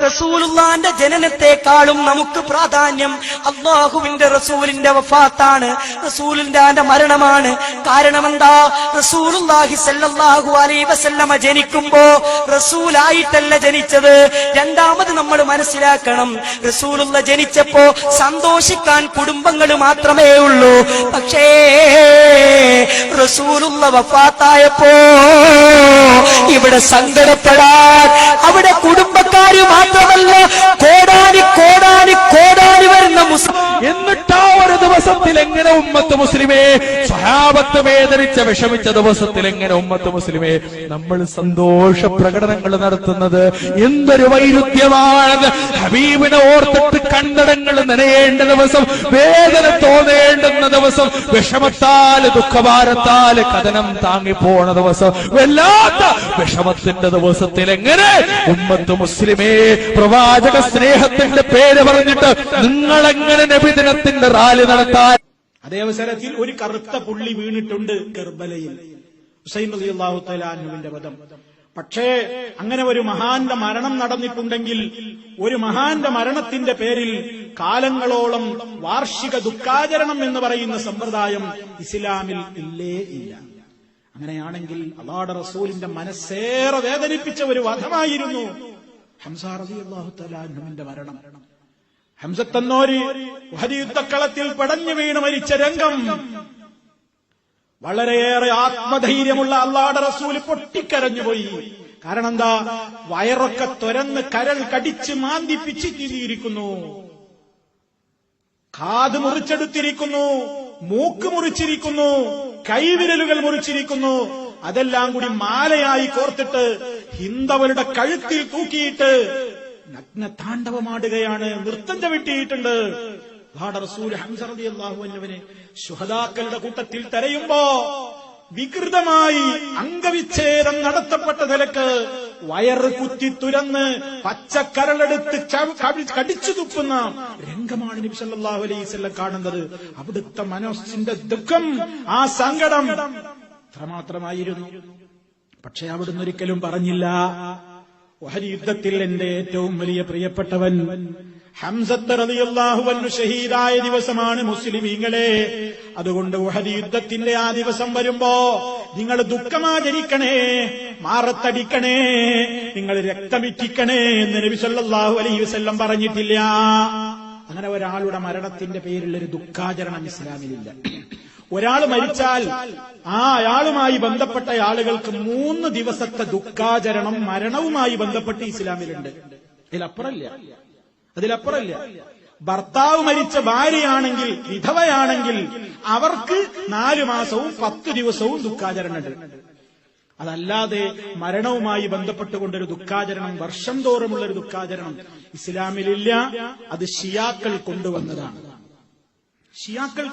റസൂലുള്ളാന്റെ ജനനത്തെക്കാളും നമുക്ക് പ്രാധാന്യം അല്ലാഹുവിന്റെ റസൂലിന്റെ വഫാത്താണ്, റസൂലിന്റെ മരണമാണ്. കാരണം എന്താ? റസൂലുള്ളാഹി സ്വല്ലല്ലാഹു അലൈഹി വസല്ലമ ജനിക്കുമ്പോ റസൂലായിട്ടല്ല ജനിച്ചത്. രണ്ടാമത് നമ്മൾ മനസ്സിലാക്കണം, റസൂലുള്ള ജനിച്ചപ്പോ സന്തോഷിക്കാൻ കുടുംബങ്ങൾ മാത്രമേ ഉള്ളൂ. പക്ഷേ റസൂലുള്ള വഫാത്തായപ്പോ ഇവിടെ സങ്കടപ്പെടാൻ അവിടെ കുടുംബക്കാര് മാത്രമല്ല, കോടാനി കോടാനി കോടാനി വരുന്ന മുസ്ലിം. എന്നിട്ടാ ഒരു ദിവസത്തിൽ എങ്ങനെ ഉമ്മത്ത് മുസ്ലിമേ, സ്വഹാബത്ത് വേദനിച്ച വിഷമിച്ച ദിവസത്തിൽ എങ്ങനെ ഉമ്മത്ത് മുസ്ലിമേ നമ്മൾ സന്തോഷ പ്രകടനങ്ങൾ നടത്തുന്നത്? എന്തൊരു വൈരുദ്ധ്യമാണത്! ഹബീബിനെ ഓർത്തിട്ട് കണ്ണടങ്ങൾ നനയേണ്ട ദിവസം, വേദന തോന്നേണ്ടുന്ന ദിവസം, വിഷമത്താല് ദുഃഖഭാരത്താല് കഥനം താങ്ങിപ്പോണ ദിവസം, വല്ലാത്ത വിഷമത്തിന്റെ ദിവസത്തിൽ എങ്ങനെ ഉമ്മത്ത് മുസ്ലിമേ പ്രവാചക സ്നേഹത്തിന്റെ പേര് പറഞ്ഞിട്ട് നിങ്ങളെങ്ങനെ നബിദിനത്തിന്റെ റാലി നടത്താൻ? അതേ അവസരത്തിൽ ഒരു കറുത്ത പുള്ളി വീണിട്ടുണ്ട് കർബലയിൽ, ഹുസൈൻ റളിയല്ലാഹു തആല അൻഹുവിന്റെ വധം. പക്ഷേ അങ്ങനെ ഒരു മഹാന്റെ മരണം നടന്നിട്ടുണ്ടെങ്കിൽ, ഒരു മഹാന്റെ മരണത്തിന്റെ പേരിൽ കാലങ്ങളോളം വാർഷിക ദുഃഖാചരണം എന്ന് പറയുന്ന സമ്പ്രദായം ഇസ്ലാമിൽ ഇല്ലേ ഇല്ല. അങ്ങനെയാണെങ്കിൽ അല്ലാഹുവിന്റെ റസൂലിന്റെ മനസ്സേറെ വേദനിപ്പിച്ച ഒരു വധമായിരുന്നു ഹംസ റളിയല്ലാഹു തആല അൻഹുവിന്റെ മരണം. ഹംസത്തന്നോര് ഉഹദ് യുദ്ധക്കളത്തിൽ പടഞ്ഞു വീണ് മരിച്ച രംഗം, വളരെയേറെ ആത്മധൈര്യമുള്ള അല്ലാഹുവിന്റെ റസൂൽ പൊട്ടിക്കരഞ്ഞുപോയി. കാരണം എന്താ? വയറൊക്കെ തുരന്ന് കരൾ കടിച്ച് മാന്തി പിച്ചിരിക്കുന്നു, കാത് മുറിച്ചെടുത്തിരിക്കുന്നു, മൂക്ക് മുറിച്ചിരിക്കുന്നു, കൈവിരലുകൾ മുറിച്ചിരിക്കുന്നു. അതെല്ലാം കൂടി മാലയായി കോർത്തിട്ട് ഹിന്ദവരുടെ കഴുത്തിൽ തൂക്കിയിട്ട് നഗ്ന താണ്ഡവമാടുകയാണ്, നൃത്തം ചവിട്ടിയിട്ടുണ്ട്. റസൂൽ ഹംസ റളിയല്ലാഹു അൻഹുവിനെ ശുഹദാക്കളുടെ കൂട്ടത്തിൽ തെരയുമ്പോ വികൃതമായി അംഗവിച്ഛേദം നടത്തപ്പെട്ട നിലക്ക് വയറ് കുത്തി തുരന്ന് പച്ചക്കരളെടുത്ത് കടിച്ചു തുപ്പുന്ന രംഗമാണ് നബി സല്ലല്ലാഹു അലൈഹി വസല്ലം കാണുന്നത്. അവിടുത്തെ മനസ്സിന്റെ ദുഃഖം, ആ സങ്കടം അത്രമാത്രമായിരുന്നു. പക്ഷെ അവിടുന്ന് ഒരിക്കലും പറഞ്ഞില്ല, ഉഹദ് യുദ്ധത്തിൽ എന്റെ ഏറ്റവും വലിയ പ്രിയപ്പെട്ടവൻ ഹംസത്ത് റളിയല്ലാഹു അൻഹു ഷഹീദായ ദിവസമാണ് മുസ്ലിമീങ്ങളെ. അതുകൊണ്ട് ഉഹദ് യുദ്ധത്തിന്റെ ആ ദിവസം വരുമ്പോ നിങ്ങൾ ദുഃഖമാചരിക്കണേ, മാറത്തടിക്കണേ, നിങ്ങൾ രക്തമിറ്റിക്കണേ എന്ന് നബി സല്ലല്ലാഹു അലൈഹി വസല്ലം പറഞ്ഞിട്ടില്ല. അങ്ങനെ ഒരാളുടെ മരണത്തിന്റെ പേരിലൊരു ദുഃഖാചരണം ഇസ്ലാമിലില്ല. ഒരാൾ മരിച്ചാൽ ആ അയാളുമായി ബന്ധപ്പെട്ട ആളുകൾക്ക് 3 ദിവസത്തെ ദുഃഖാചരണം മരണവുമായി ബന്ധപ്പെട്ട് ഇസ്ലാമിലുണ്ട്. അതിലപ്പുറമില്ല. ഭർത്താവ് മരിച്ച ഭാര്യയാണെങ്കിൽ, വിധവയാണെങ്കിൽ അവർക്ക് 4 മാസവും 10 ദിവസവും ദുഃഖാചരണമുണ്ട്. അതല്ലാതെ മരണവുമായി ബന്ധപ്പെട്ടുകൊണ്ടൊരു ദുഃഖാചരണം, വർഷം തോറുമുള്ളൊരു ദുഃഖാചരണം ഇസ്ലാമിലില്ല. അത് ഷിയാക്കൾ കൊണ്ടുവന്നതാണ്. ഷിയാക്കൾ